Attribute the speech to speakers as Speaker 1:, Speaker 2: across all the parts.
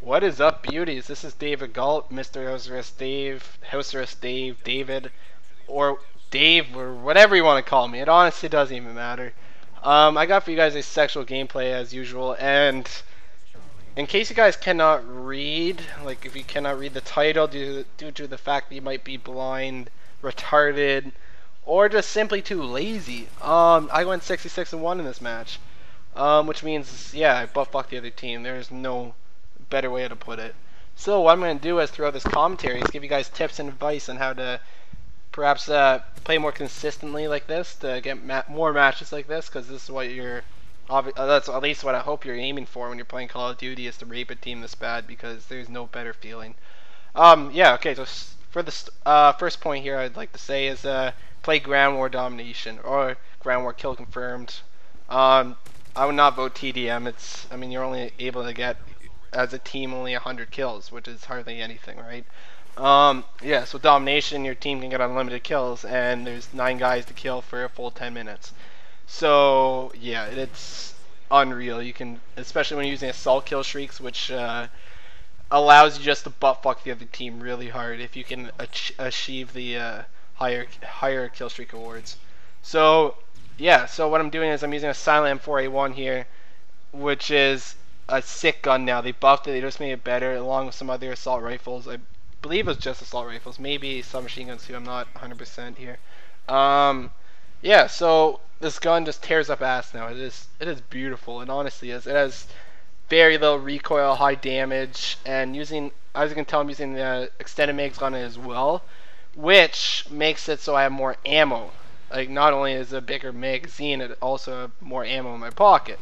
Speaker 1: What is up, beauties? This is David Galt, Mr. House Arrest Dave, David, or Dave, or whatever you want to call me. It honestly doesn't even matter. I got for you guys a sexual gameplay as usual, and in case you guys cannot read, like if you cannot read the title due to the fact that you might be blind, retarded, or just simply too lazy, I went 66-1 in this match, which means, yeah, I butt fucked the other team. There's no better way to put it. So what I'm going to do is throughout this commentary is give you guys tips and advice on how to perhaps play more consistently like this to get more matches like this, because this is what you're that's at least what I hope you're aiming for when you're playing Call of Duty, is to rape a team this bad, because there's no better feeling. Yeah, okay, so for the first point here I'd like to say is play ground war domination or ground war kill confirmed. I would not vote TDM. I mean, you're only able to get as a team only 100 kills, which is hardly anything, right? Yeah, so domination, your team can get unlimited kills, and there's 9 guys to kill for a full 10 minutes. So yeah, it's unreal. You can, especially when you're using assault kill streaks, which allows you just to butt fuck the other team really hard if you can achieve the higher kill streak awards. So yeah, so what I'm doing is I'm using a silent M4A1 here, which is a sick gun now. They buffed it, they just made it better, along with some other assault rifles. I believe it was just assault rifles, maybe some machine guns too, I'm not 100% here. Yeah, so this gun just tears up ass now. It is beautiful, and honestly is. It has very little recoil, high damage, and as you can tell, I'm using the extended mags on it as well, which makes it so I have more ammo. Like, not only is it a bigger magazine, it also have more ammo in my pocket,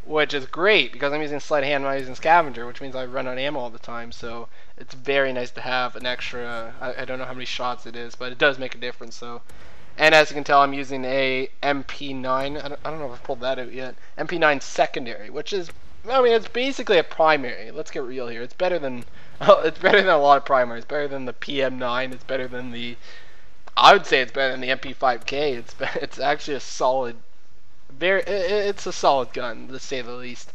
Speaker 1: which is great because I'm using sleight of hand, I'm not using scavenger, which means I run out of ammo all the time. So it's very nice to have an extra. I don't know how many shots it is, but it does make a difference. So, and as you can tell, I'm using a MP9. I don't know if I've pulled that out yet. MP9 secondary, which is, I mean, it's basically a primary. Let's get real here. It's better than it's better than a lot of primaries. It's better than the PM9. It's better than the. I would say it's better than the MP5K. It's actually a solid. It's a solid gun, to say the least.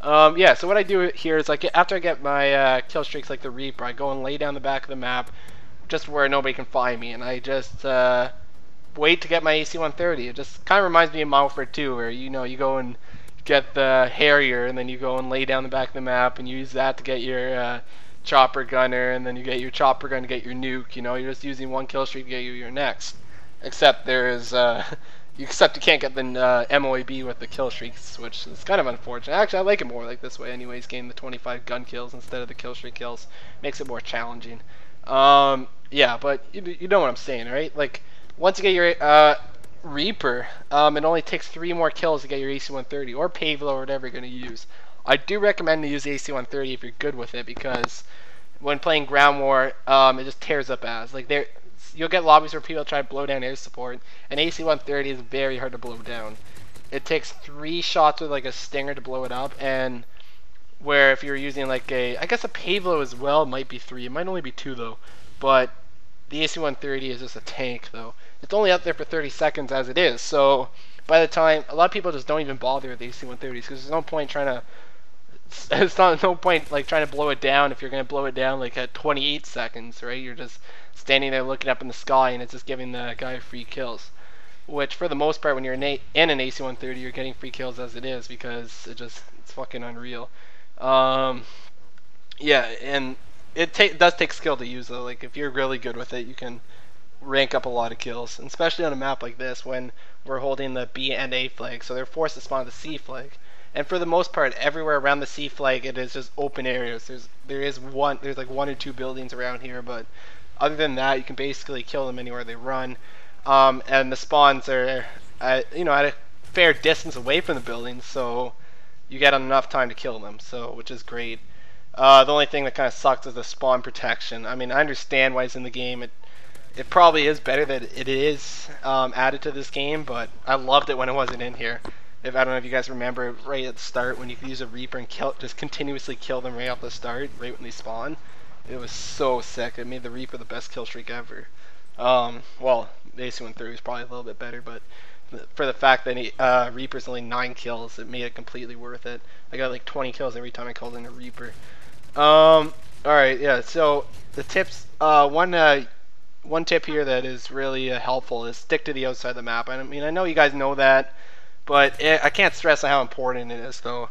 Speaker 1: Yeah, so what I do here is, like, after I get my kill streaks like the Reaper, I go and lay down the back of the map, just where nobody can find me, and I just wait to get my AC-130. It just kind of reminds me of Modern Warfare 2, where, you know, you go and get the Harrier, and then you go and lay down the back of the map, and you use that to get your chopper gunner, and then you get your chopper gun to get your nuke. You know, you're just using one kill streak to get you your next. Except there's except you can't get the MOAB with the kill streaks, which is kind of unfortunate. Actually, I like it more like this way anyways, getting the 25 gun kills instead of the kill streak kills. Makes it more challenging. Yeah, but you know what I'm saying, right? Like, once you get your Reaper, it only takes 3 more kills to get your AC-130, or Pavlo, or whatever you're going to use. I do recommend to use AC-130 if you're good with it, because when playing ground war, it just tears up ass. Like, you'll get lobbies where people try to blow down air support, and AC-130 is very hard to blow down. It takes 3 shots with like a stinger to blow it up, and where if you're using like I guess a Pavlo as well might be 3. It might only be 2 though, but the AC-130 is just a tank though. It's only out there for 30 seconds as it is, so by the time, a lot of people just don't even bother with the AC-130s, because there's no point trying to it's not no point like trying to blow it down if you're going to blow it down like at 28 seconds, right? You're just standing there looking up in the sky, and it's just giving the guy free kills, which for the most part when you're in an AC-130 you're getting free kills as it is, because it's fucking unreal. Yeah, and it does take skill to use though. Like, if you're really good with it, you can rank up a lot of kills, and especially on a map like this when we're holding the B and A flag, so they're forced to spawn the C flag. And for the most part, everywhere around the C flag, it is just open areas. There's like 1 or 2 buildings around here, but other than that, you can basically kill them anywhere they run. And the spawns are, you know, at a fair distance away from the buildings, so you get enough time to kill them. So, which is great. The only thing that kind of sucks is the spawn protection. I mean, I understand why it's in the game. It probably is better that it is added to this game, but I loved it when it wasn't in here. I don't know if you guys remember right at the start when you could use a Reaper and just continuously kill them right off the start, right when they spawn. It was so sick. It made the Reaper the best kill streak ever. Well, the AC-130 was probably a little bit better, but for the fact that Reaper's only 9 kills, it made it completely worth it. I got like 20 kills every time I called in a Reaper. All right, yeah. So the tips. One tip here that is really helpful is stick to the outside of the map. I mean, I know you guys know that, but I can't stress how important it is, though.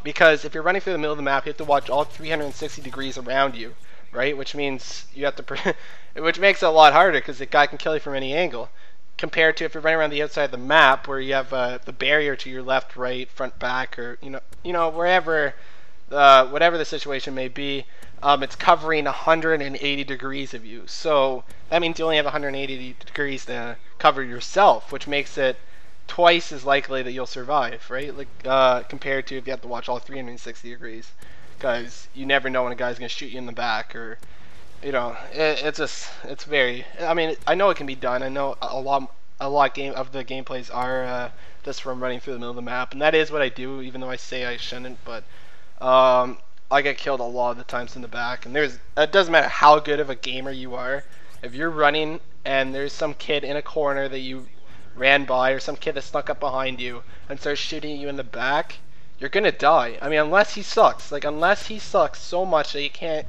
Speaker 1: Because if you're running through the middle of the map, you have to watch all 360 degrees around you, right? Which means you have to, which makes it a lot harder because the guy can kill you from any angle. Compared to if you're running around the outside of the map, where you have the barrier to your left, right, front, back, or wherever, whatever the situation may be, it's covering 180 degrees of you. So that means you only have 180 degrees to cover yourself, which makes it twice as likely that you'll survive, right? Like compared to if you have to watch all 360 degrees, because you never know when a guy's gonna shoot you in the back, or it's very. I mean, I know it can be done. I know a lot of the gameplays are just from running through the middle of the map, and that is what I do, even though I say I shouldn't. But I get killed a lot of the times in the back, and it doesn't matter how good of a gamer you are. If you're running and there's some kid in a corner that you ran by, or some kid that snuck up behind you and starts shooting you in the back, you're gonna die. I mean, unless he sucks. Like, unless he sucks so much that you can't,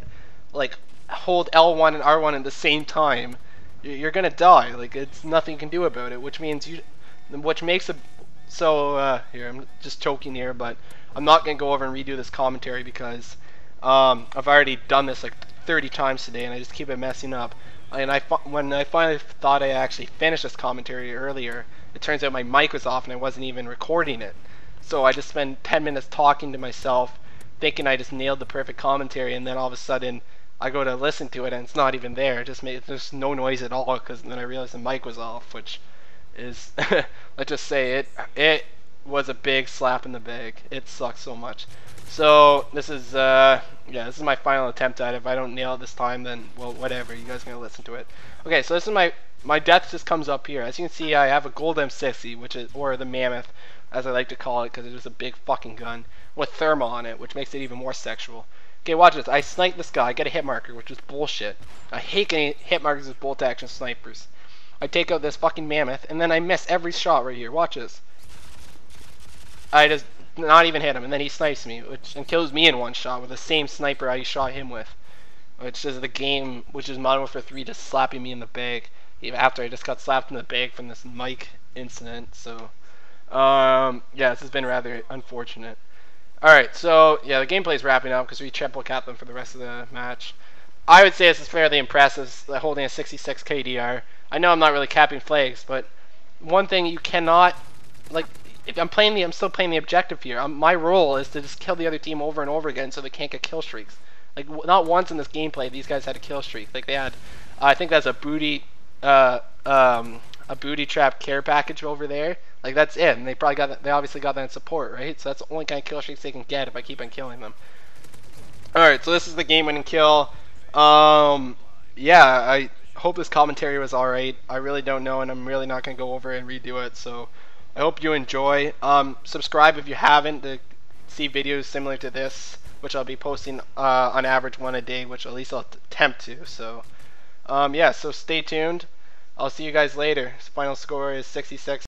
Speaker 1: like, hold L1 and R1 at the same time, you're gonna die. Like, it's nothing you can do about it, which makes it so, here, I'm just choking here, but I'm not gonna go over and redo this commentary because I've already done this like 30 times today, and I just keep it messing up. And when I finally thought I actually finished this commentary earlier, it turns out my mic was off and I wasn't even recording it. So I just spent 10 minutes talking to myself, thinking I just nailed the perfect commentary, and then all of a sudden I go to listen to it and it's not even there. There's no noise at all, because then I realized the mic was off, which is let's just say it was a big slap in the bag. It sucks so much. So this is this is my final attempt at it. If I don't nail it this time, then well, whatever. You guys are gonna listen to it. Okay, so this is my death just comes up here. As you can see, I have a gold M60, or the Mammoth, as I like to call it, because it is a big fucking gun with thermal on it, which makes it even more sexual. Okay, watch this. I snipe this guy. I get a hit marker, which is bullshit. I hate getting hit markers with bolt action snipers. I take out this fucking Mammoth, and then I miss every shot right here. Watch this. I just not even hit him, and then he snipes me, and kills me in one shot with the same sniper I shot him with. Which is the game, which is Modern Warfare 3 just slapping me in the bag, even after I just got slapped in the bag from this mic incident. So, yeah, this has been rather unfortunate. Alright, so, yeah, the gameplay's wrapping up because we triple capped them for the rest of the match. I would say this is fairly impressive, holding a 66 KDR. I know I'm not really capping flags, but one thing you cannot, like, if I'm still playing the objective here. My role is to just kill the other team over and over again so they can't get kill streaks. Like, not once in this gameplay these guys had a kill streak. Like, they had, I think that's a booty trap care package over there. Like, that's it. And they obviously got that in support, right? So that's the only kind of kill streaks they can get if I keep on killing them. Alright, so this is the game-winning kill. Yeah, I hope this commentary was alright. I really don't know, and I'm really not going to go over and redo it, so I hope you enjoy. Subscribe if you haven't to see videos similar to this, which I'll be posting on average one a day, which at least I'll attempt to. So, yeah, so stay tuned. I'll see you guys later. Final score is 66.